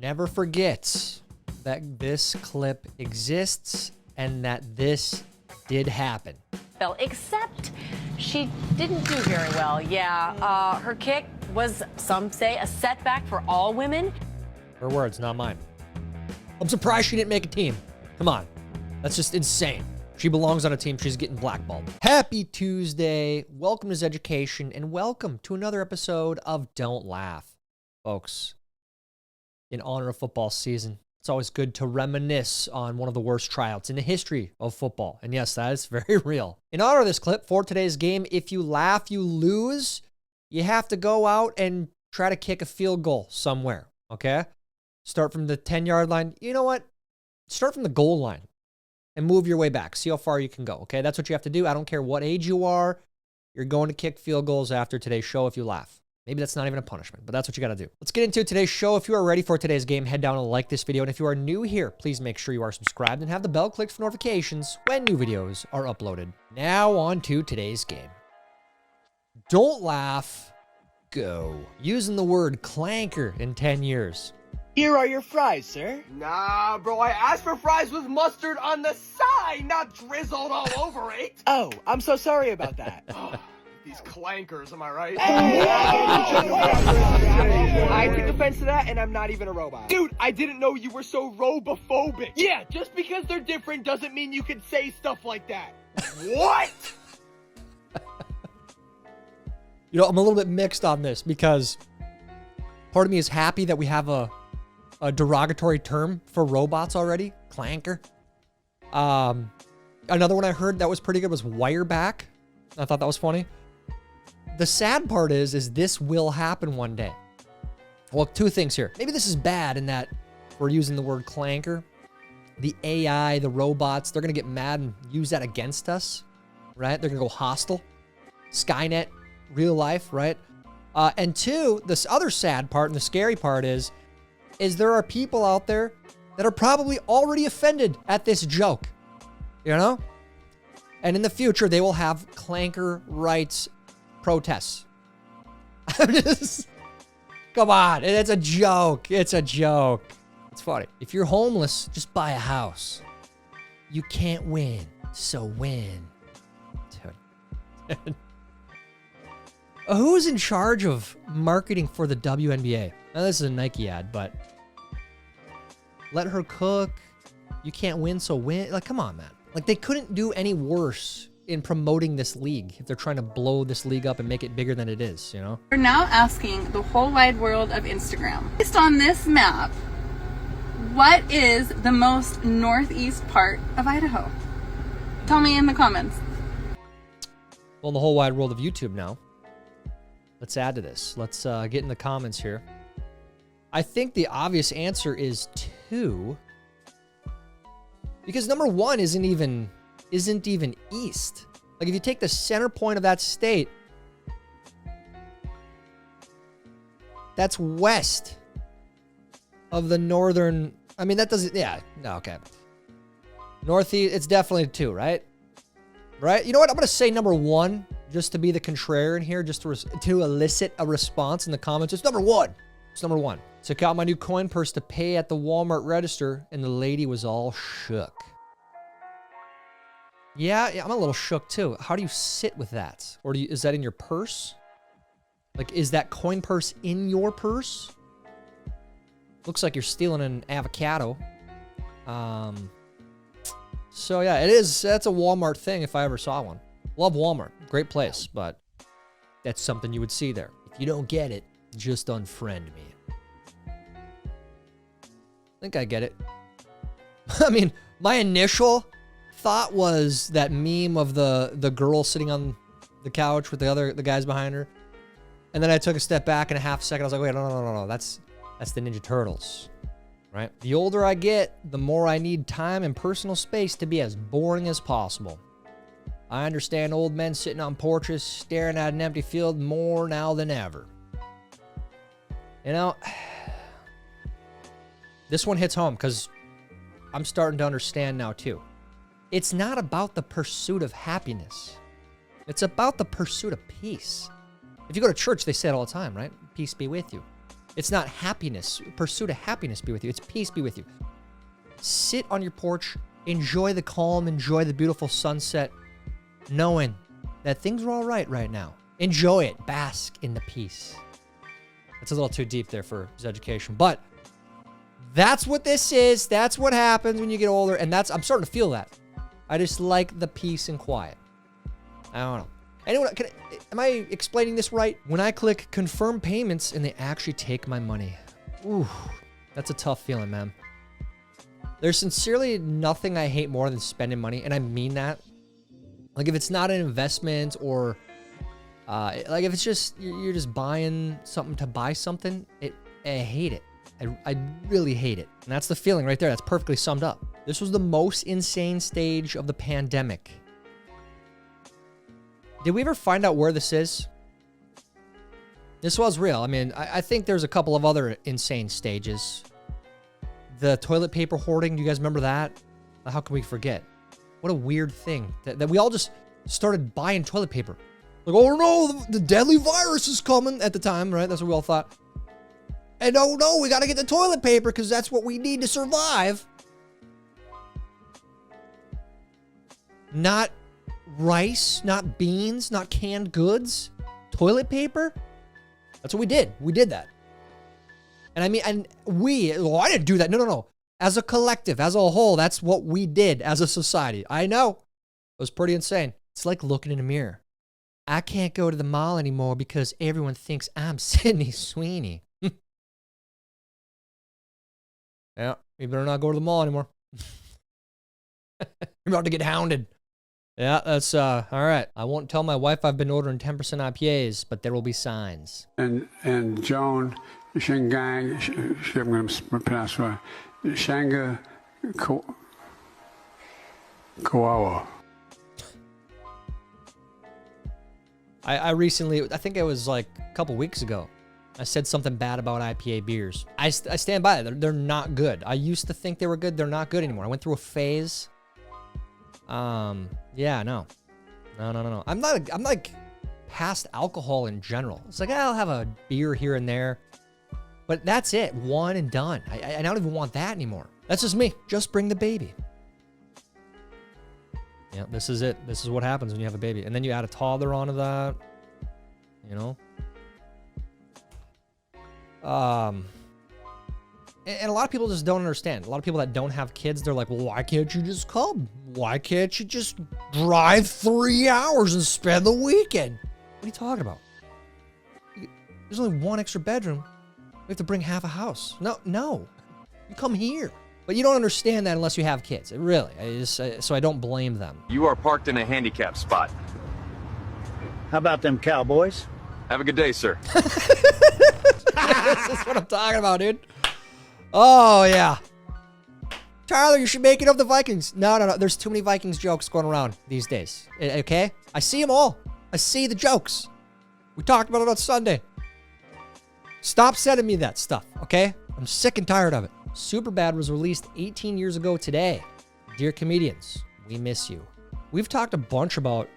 Never forget that this clip exists and that this did happen. Except she didn't do very well. Yeah, her kick was, some say, a setback for all women. Her words, not mine. I'm surprised she didn't make a team. Come on. That's just insane. She belongs on a team. She's getting blackballed. Happy Tuesday. Welcome to Zeducation, and welcome to another episode of Don't Laugh. Folks, in honor of football season, it's always good to reminisce on one of the worst tryouts in the history of football. And yes, that is very real. In honor of this clip for today's game, if you laugh, you lose. You have to go out and try to kick a field goal somewhere, okay? Start from the 10-yard line. You know what? Start from the goal line and move your way back. See how far you can go, okay? That's what you have to do. I don't care what age you are. You're going to kick field goals after today's show if you laugh. Maybe that's not even a punishment, but that's what you got to do. Let's get into today's show. If you are ready for today's game, head down and like this video. And if you are new here, please make sure you are subscribed and have the bell clicked for notifications when new videos are uploaded. Now on to today's game. Don't laugh, go. Using the word clanker in 10 years. Here are your fries, sir. Nah, bro, I asked for fries with mustard on the side, not drizzled all over it. Oh, I'm so sorry about that. These clankers, am I right? I took offense to that, and I'm not even a robot. Dude, I didn't know you were so robophobic. Yeah, just because they're different doesn't mean you can say stuff like that. What? You know, I'm a little bit mixed on this because part of me is happy that we have a derogatory term for robots already, clanker. Another one I heard that was pretty good was wireback. I thought that was funny. The sad part is this will happen one day. Well, two things here. Maybe this is bad in that we're using the word clanker. The AI, the robots, they're going to get mad and use that against us, right? They're going to go hostile. Skynet, real life, right? And two, this other sad part and the scary part is there are people out there that are probably already offended at this joke, you know? And in the future, they will have clanker rights protests. I'm just, come on, it's a joke. It's a joke. It's funny. If you're homeless, just buy a house. You can't win, so win. Dude. Who's in charge of marketing for the WNBA? Now, this is a Nike ad, but let her cook. You can't win, so win. Like, come on, man. Like, they couldn't do any worse in promoting this league if they're trying to blow this league up and make it bigger than it is, you know? We're now asking the whole wide world of Instagram. Based on this map, what is the most northeast part of Idaho? Tell me in the comments. Well, in the whole wide world of YouTube now. Let's add to this. Let's get in the comments here. I think the obvious answer is 2. Because number 1 isn't even east. Like, if you take the center point of that state, that's west of the northern. I mean, that doesn't. Yeah. No. Okay. Northeast. It's definitely 2, right? Right. You know what? I'm gonna say number 1 just to be the contrarian here, just to elicit a response in the comments. It's number 1. It's number 1. Took out my new coin purse to pay at the Walmart register, and the lady was all shook. Yeah, I'm a little shook too. How do you sit with that? Or is that in your purse? Like, is that coin purse in your purse? Looks like you're stealing an avocado. So yeah, it is. That's a Walmart thing if I ever saw one. Love Walmart. Great place, but that's something you would see there. If you don't get it, just unfriend me. I think I get it. I mean, my initial thought was that meme of the girl sitting on the couch with the guys behind her. And then I took a step back and a half second. I was like, wait, no. That's the Ninja Turtles, right? The older I get, the more I need time and personal space to be as boring as possible. I understand old men sitting on porches staring at an empty field more now than ever. You know, this one hits home because I'm starting to understand now too. It's not about the pursuit of happiness. It's about the pursuit of peace. If you go to church, they say it all the time, right? Peace be with you. It's not happiness. Pursuit of happiness be with you. It's peace be with you. Sit on your porch, enjoy the calm, enjoy the beautiful sunset, knowing that things are all right now. Enjoy it. Bask in the peace. That's a little too deep there for Zeducation, but that's what this is. That's what happens when you get older, and I'm starting to feel that. I just like the peace and quiet. I don't know. Anyone, am I explaining this right? When I click confirm payments and they actually take my money. Ooh, that's a tough feeling, man. There's sincerely nothing I hate more than spending money, and I mean that. Like if it's not an investment or like if it's just, you're just buying something to buy something, I hate it. I really hate it. And that's the feeling right there. That's perfectly summed up. This was the most insane stage of the pandemic. Did we ever find out where this is? This was real. I mean, I think there's a couple of other insane stages. The toilet paper hoarding, do you guys remember that? How can we forget? What a weird thing. That we all just started buying toilet paper. Like, oh no, the deadly virus is coming at the time, right? That's what we all thought. And oh no, we gotta get the toilet paper because that's what we need to survive. Not rice, not beans, not canned goods. Toilet paper? That's what we did. We did that. And I mean, I didn't do that. No. As a collective, as a whole, that's what we did as a society. I know. It was pretty insane. It's like looking in a mirror. I can't go to the mall anymore because everyone thinks I'm Sydney Sweeney. Yeah, you better not go to the mall anymore. You're about to get hounded. Yeah, that's, all right. I won't tell my wife I've been ordering 10% IPAs, but there will be signs. And Joan Shingang, I'm going to pronounce it right, Shanga Kawawa. I recently, I think it was like a couple weeks ago, I said something bad about IPA beers. I stand by it. They're not good. I used to think they were good. They're not good anymore. I went through a phase. Yeah, no. I'm like past alcohol in general. It's like, I'll have a beer here and there, but that's it. One and done. I don't even want that anymore. That's just me. Just bring the baby. Yeah, this is it. This is what happens when you have a baby. And then you add a toddler onto that, you know? And a lot of people just don't understand. A lot of people that don't have kids, they're like, well, why can't you just come? Why can't you just drive 3 hours and spend the weekend? What are you talking about? There's only one extra bedroom. We have to bring half a house. No. You come here. But you don't understand that unless you have kids. Really. So I don't blame them. You are parked in a handicap spot. How about them Cowboys? Have a good day, sir. This is what I'm talking about, dude. Oh, yeah. Tyler, you should make it of the Vikings. No. There's too many Vikings jokes going around these days. Okay? I see them all. I see the jokes. We talked about it on Sunday. Stop sending me that stuff, okay? I'm sick and tired of it. Superbad was released 18 years ago today. Dear comedians, we miss you. We've talked a bunch about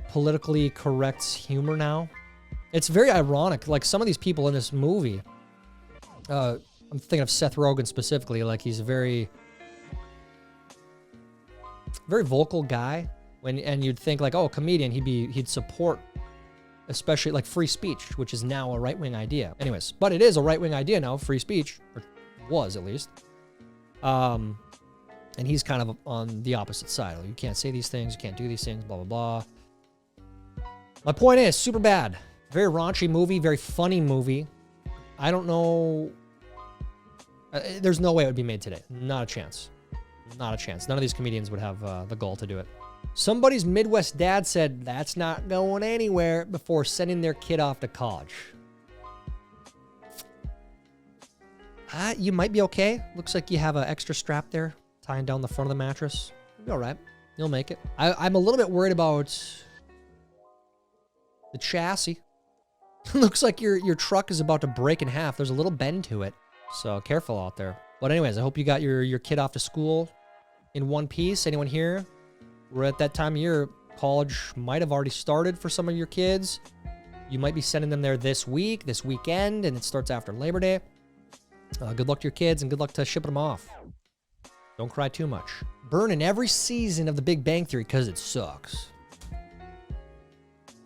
politically correct humor now. It's very ironic. Like some of these people in this movie, I'm thinking of Seth Rogen specifically. Like he's a very vocal guy. And you'd think like, oh, comedian, he'd support, especially like free speech, which is now a right-wing idea. Anyways, but it is a right-wing idea now, free speech, or was at least. And he's kind of on the opposite side. Like, you can't say these things, you can't do these things, blah, blah, blah. My point is, Superbad. Very raunchy movie, very funny movie. I don't know. There's no way it would be made today. Not a chance. Not a chance. None of these comedians would have the gall to do it. Somebody's Midwest dad said that's not going anywhere before sending their kid off to college. You might be okay. Looks like you have an extra strap there tying down the front of the mattress. You'll be all right. You'll make it. I'm a little bit worried about the chassis. Looks like your truck is about to break in half. There's a little bend to it. So careful out there. But anyways, I hope you got your kid off to school in one piece. Anyone here? We're at that time of year. College might have already started for some of your kids. You might be sending them there this week, this weekend, and it starts after Labor Day. Good luck to your kids, and good luck to shipping them off. Don't cry too much. Burning every season of The Big Bang Theory because it sucks.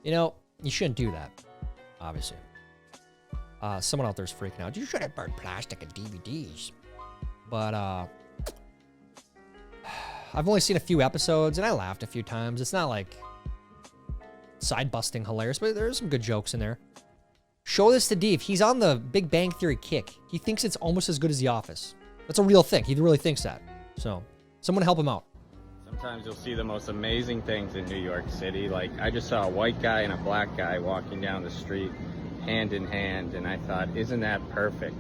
You know, you shouldn't do that, obviously. Someone out there is freaking out. You shouldn't burn plastic and DVDs. But, I've only seen a few episodes, and I laughed a few times. It's not like side-busting hilarious, but there's some good jokes in there. Show this to Dave. He's on the Big Bang Theory kick. He thinks it's almost as good as The Office. That's a real thing. He really thinks that. So, someone help him out. Sometimes you'll see the most amazing things in New York City. Like, I just saw a white guy and a black guy walking down the street, hand in hand, and I thought, isn't that perfect?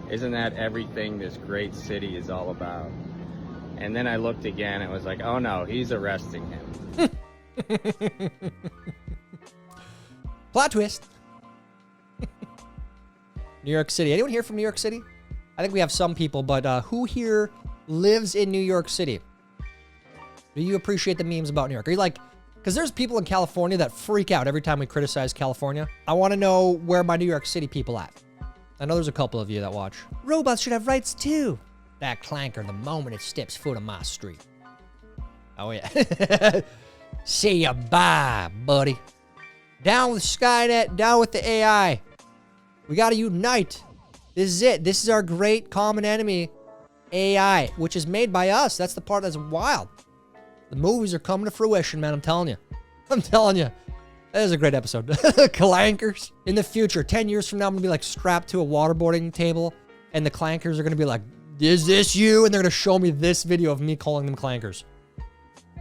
Isn't that everything this great city is all about? And then I looked again and was like, oh no, he's arresting him. Plot twist. New York City. Anyone here from New York City? I think we have some people, but who here lives in New York City? Do you appreciate the memes about New York? Are you like, because there's people in California that freak out every time we criticize California. I want to know where my New York City people at. I know there's a couple of you that watch. Robots should have rights too. That clanker the moment it steps foot on my street. Oh yeah. See ya, bye, buddy. Down with Skynet, down with the AI. We gotta unite. This is it. This is our great common enemy, AI, which is made by us. That's the part that's wild. The movies are coming to fruition, man. I'm telling you. I'm telling you. That is a great episode. Clankers. In the future, 10 years from now, I'm going to be like strapped to a waterboarding table, and the clankers are going to be like, is this you? And they're going to show me this video of me calling them clankers.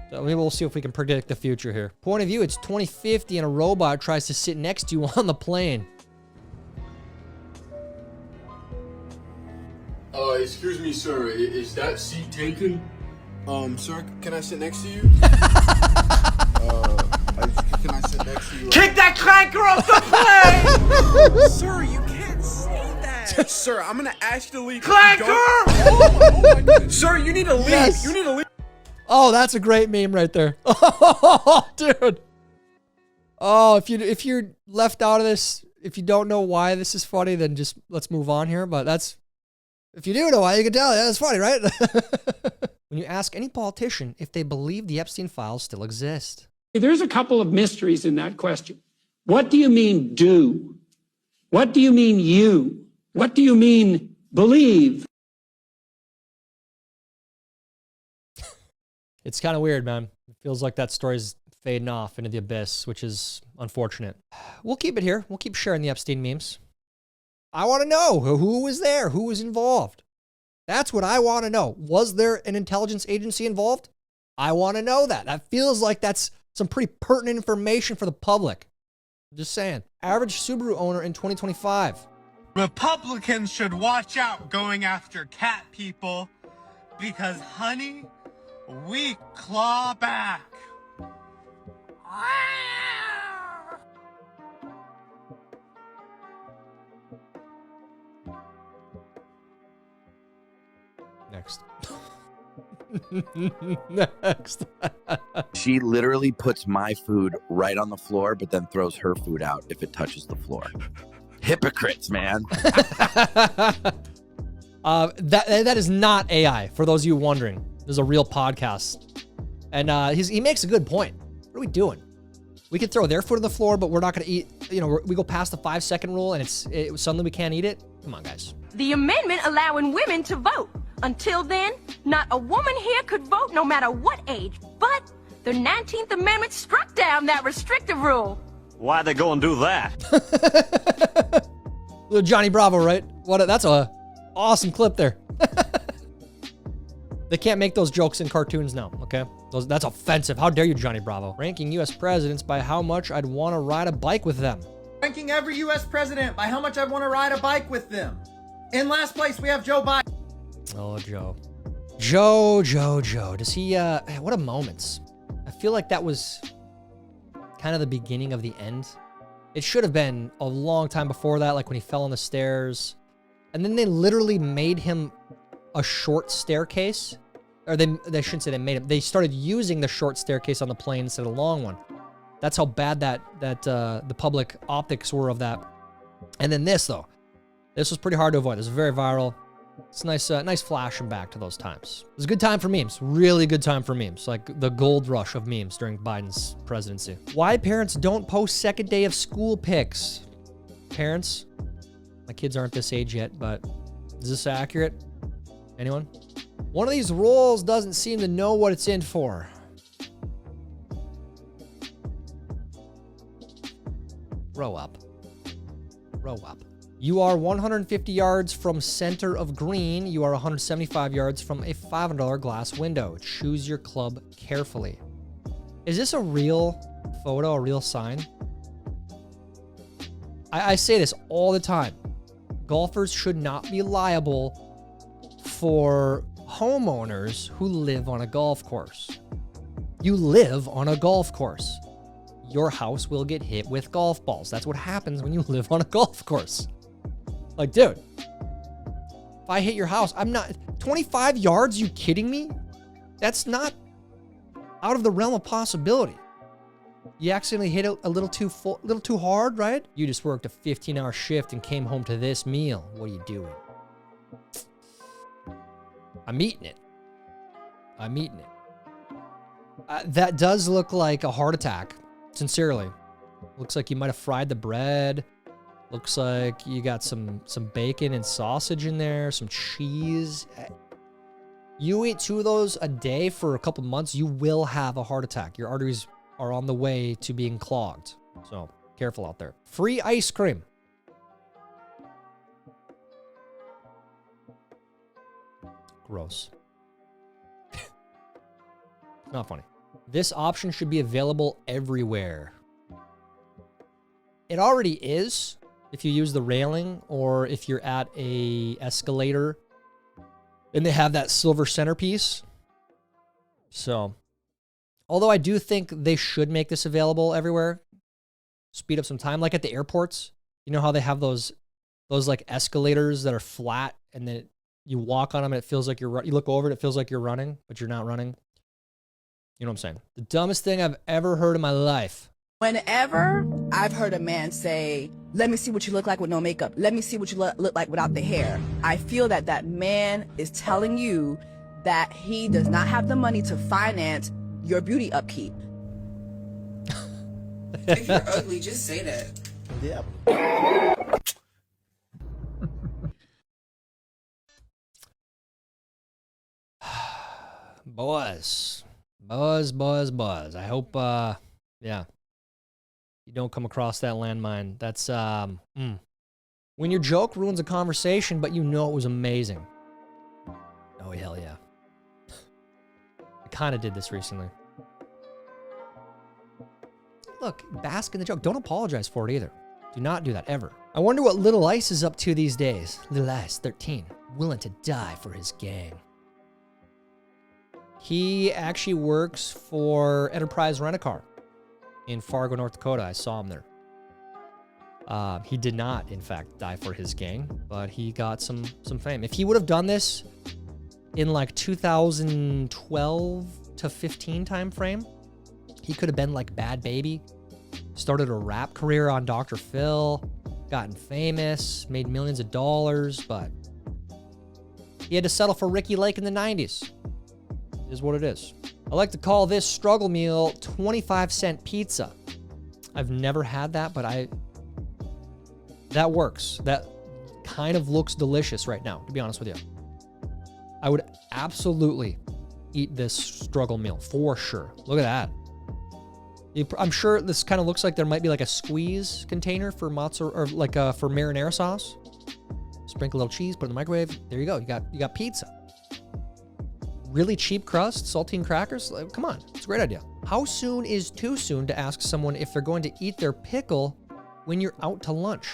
So maybe we'll see if we can predict the future here. Point of view, it's 2050 and a robot tries to sit next to you on the plane. Excuse me, sir. Is that seat taken? Sir, can I sit next to you? Can I sit next to you? Kick that clanker off the plane! Sir, you can't say that. Sir, I'm gonna ask you to leave. Clanker! Oh my goodness. Sir, you need to leave. Yes. You need to leave. Oh, that's a great meme right there. Oh, dude. Oh, if you're left out of this, if you don't know why this is funny, then just let's move on here. But that's, if you do know why, you can tell. Yeah, that's funny, right? When you ask any politician if they believe the Epstein files still exist. There's a couple of mysteries in that question. What do you mean do? What do you mean you? What do you mean believe? It's kind of weird, man. It feels like that story's fading off into the abyss, which is unfortunate. We'll keep it here. We'll keep sharing the Epstein memes. I want to know who was there, who was involved. That's what I want to know. Was there an intelligence agency involved? I want to know that. That feels like that's some pretty pertinent information for the public. I'm just saying. Average Subaru owner in 2025. Republicans should watch out going after cat people because, honey, we claw back. Next. Next. She literally puts my food right on the floor, but then throws her food out if it touches the floor. Hypocrites, man. That is not AI, for those of you wondering. This is a real podcast. And he makes a good point. What are we doing? We could throw their food on the floor, but we're not going to eat, we go past the 5-second rule and suddenly we can't eat it. Come on, guys. The amendment allowing women to vote. Until then, not a woman here could vote no matter what age. But the 19th Amendment struck down that restrictive rule. Why'd they go and do that? Little Johnny Bravo, right? That's a awesome clip there. They can't make those jokes in cartoons now, okay? That's offensive. How dare you, Johnny Bravo? Ranking U.S. presidents by how much I'd want to ride a bike with them. Ranking every U.S. president by how much I'd want to ride a bike with them. In last place, we have Joe Biden. Oh, Joe. Joe. Does he, what a moments. I feel like that was kind of the beginning of the end. It should have been a long time before that, like when he fell on the stairs. And then they literally made him a short staircase. Or they shouldn't say they made him. They started using the short staircase on the plane instead of the long one. That's how bad that the public optics were of that. And then this, though. This was pretty hard to avoid. This is very viral. It's nice, nice flashing back to those times. It was a good time for memes. Really good time for memes. Like the gold rush of memes during Biden's presidency. Why parents don't post second day of school pics. Parents, my kids aren't this age yet, but is this accurate? Anyone? One of these roles doesn't seem to know what it's in for. Grow up. Grow up. You are 150 yards from center of green. You are 175 yards from a $500 glass window. Choose your club carefully. Is this a real photo, a real sign? I say this all the time. Golfers should not be liable for homeowners who live on a golf course. You live on a golf course. Your house will get hit with golf balls. That's what happens when you live on a golf course. Like, dude, if I hit your house, I'm not 25 yards. You kidding me? That's not out of the realm of possibility. You accidentally hit it a little too hard, right? You just worked a 15-hour shift and came home to this meal. What are you doing? I'm eating it. I'm eating it. That does look like a heart attack. Sincerely. Looks like you might have fried the bread. Looks like you got some bacon and sausage in there, some cheese. You eat 2 of those a day for a couple months, you will have a heart attack. Your arteries are on the way to being clogged. So, careful out there. Free ice cream. Gross. Not funny. This option should be available everywhere. It already is. If you use the railing or if you're at a escalator and they have that silver centerpiece. So, although I do think they should make this available everywhere, speed up some time, like at the airports. You know how they have those like escalators that are flat and then you walk on them and it feels like you look over it, it feels like you're running, but you're not running. You know what I'm saying? The dumbest thing I've ever heard in my life. Whenever I've heard a man say, let me see what you look like with no makeup. Let me see what you look like without the hair. I feel that that man is telling you that he does not have the money to finance your beauty upkeep. If you're ugly, just say that. Yeah. Buzz. I hope, yeah. You don't come across that landmine. That's, when your joke ruins a conversation, but you know it was amazing. Oh, hell yeah. I kind of did this recently. Look, bask in the joke. Don't apologize for it either. Do not do that, ever. I wonder what Little Ice is up to these days. Little Ice, 13, willing to die for his gang. He actually works for Enterprise Rent-A-Car in Fargo, North Dakota. I saw him there. He did not, in fact, die for his gang, but he got some fame. If he would have done this in like 2012 to 15 time frame, he could have been like Bad Baby, started a rap career on Dr. Phil, gotten famous, made millions of dollars, but he had to settle for Ricky Lake in the 90s. Is what it is. I like to call this struggle meal 25-cent pizza. I've never had that, but that works. That kind of looks delicious right now, to be honest with you. I would absolutely eat this struggle meal for sure. Look at that. I'm sure this kind of looks like there might be like a squeeze container for mozzarella or like for marinara sauce. Sprinkle a little cheese, put it in the microwave. There you go. You got pizza. Really cheap crust, saltine crackers. Like, come on, it's a great idea. How soon is too soon to ask someone if they're going to eat their pickle when you're out to lunch?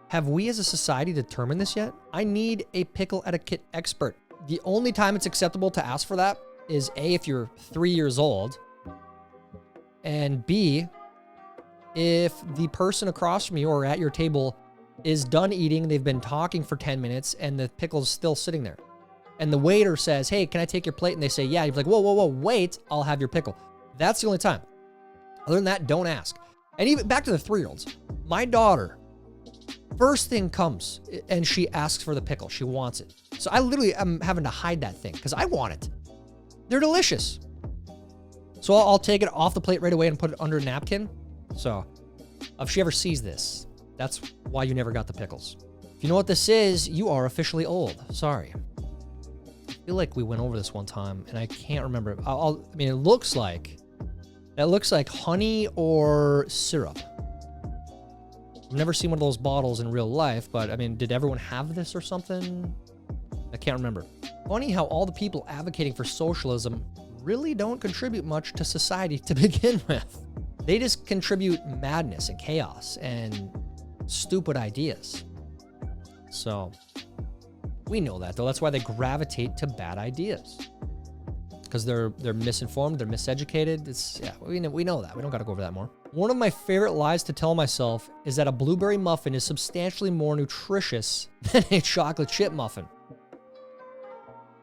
Have we as a society determined this yet? I need a pickle etiquette expert. The only time it's acceptable to ask for that is A, if you're 3 years old, and B, if the person across from you or at your table is done eating, they've been talking for 10 minutes, and the pickle's still sitting there. And the waiter says, hey, can I take your plate? And they say, yeah. You're like, whoa, wait, I'll have your pickle. That's the only time. Other than that, don't ask. And even back to the 3-year-olds. My daughter, first thing comes and she asks for the pickle. She wants it. So I literally am having to hide that thing because I want it. They're delicious. So I'll take it off the plate right away and put it under a napkin. So if she ever sees this, that's why you never got the pickles. If you know what this is, you are officially old. Sorry. I feel like we went over this one time and I can't remember. I mean, it looks like honey or syrup. I've never seen one of those bottles in real life, but I mean, did everyone have this or something? I can't remember. Funny how all the people advocating for socialism really don't contribute much to society to begin with. They just contribute madness and chaos and stupid ideas. So we know that though. That's why they gravitate to bad ideas. Because they're misinformed, they're miseducated. We know that. We don't got to go over that more. One of my favorite lies to tell myself is that a blueberry muffin is substantially more nutritious than a chocolate chip muffin.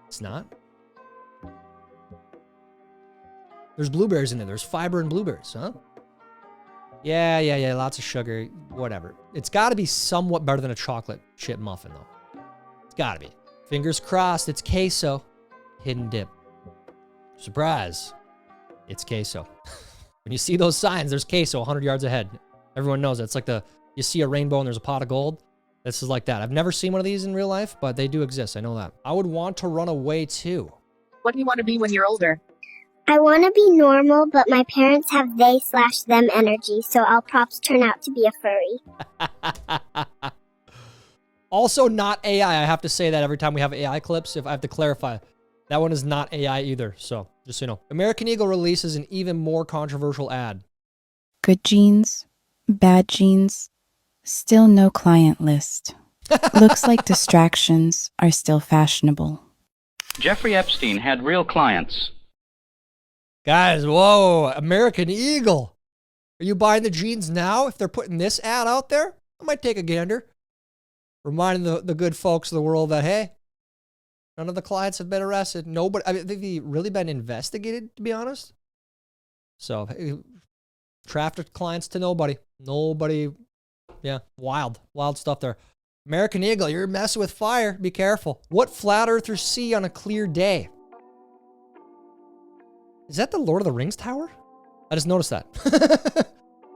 It's not. There's blueberries in there. There's fiber in blueberries, huh? Yeah. Lots of sugar, whatever. It's got to be somewhat better than a chocolate chip muffin, though. It's got to be. Fingers crossed, it's queso. Hidden dip. Surprise. It's queso. When you see those signs, there's queso 100 yards ahead. Everyone knows that. It's like you see a rainbow and there's a pot of gold. This is like that. I've never seen one of these in real life, but they do exist. I know that. I would want to run away too. What do you want to be when you're older? I want to be normal, but my parents have they/them energy, so I'll props turn out to be a furry. Also not AI. I have to say that every time we have AI clips, if I have to clarify. That one is not AI either, so just so you know. American Eagle releases an even more controversial ad. Good genes, bad genes, still no client list. Looks like distractions are still fashionable. Jeffrey Epstein had real clients. Guys, whoa, American Eagle. Are you buying the jeans now if they're putting this ad out there? I might take a gander. Reminding the good folks of the world that, hey, none of the clients have been arrested. Nobody, I mean, they've really been investigated, to be honest. So, trafficked clients to nobody. Nobody, yeah, wild stuff there. American Eagle, you're messing with fire. Be careful. What flat earthers see on a clear day? Is that the Lord of the Rings tower? I just noticed that.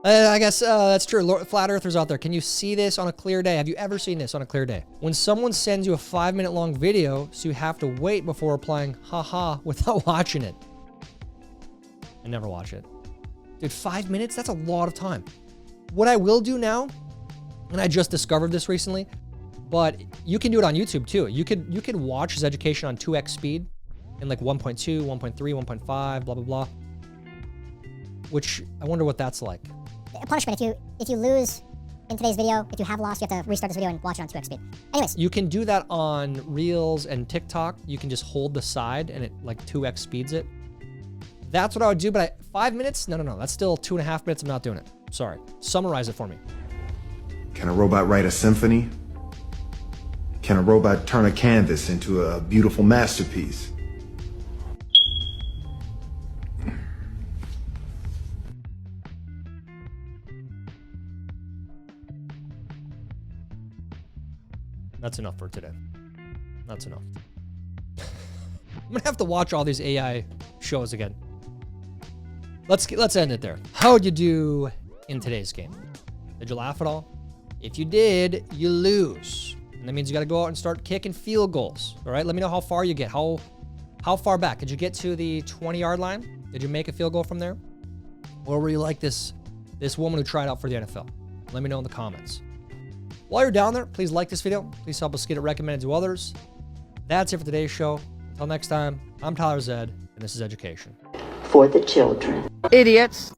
I guess that's true. Flat earthers out there, can you see this on a clear day? Have you ever seen this on a clear day? When someone sends you a 5-minute long video, so you have to wait before replying, haha, without watching it. I never watch it. Dude, 5 minutes? That's a lot of time. What I will do now, and I just discovered this recently, but you can do it on YouTube too. You could watch Zeducation on 2x speed in like 1.2, 1.3, 1.5, blah, blah, blah. Which I wonder what that's like. A punishment if you lose in today's video, if you have lost, you have to restart this video and watch it on 2x speed. Anyways. You can do that on Reels and TikTok. You can just hold the side and it like 2x speeds it. That's what I would do, but 5 minutes? No. That's still 2.5 minutes. I'm not doing it. Sorry. Summarize it for me. Can a robot write a symphony? Can a robot turn a canvas into a beautiful masterpiece? That's enough for today. That's enough. I'm gonna have to watch all these AI shows again. Let's end it there. How'd you do in today's game? Did you laugh at all? If you did, you lose. And that means you gotta go out and start kicking field goals. All right, let me know how far you get. How far back? Did you get to the 20-yard line? Did you make a field goal from there? Or were you like this woman who tried out for the NFL? Let me know in the comments. While you're down there, please like this video. Please help us get it recommended to others. That's it for today's show. Until next time, I'm Tyler Zed, and this is Zeducation. For the children. Idiots.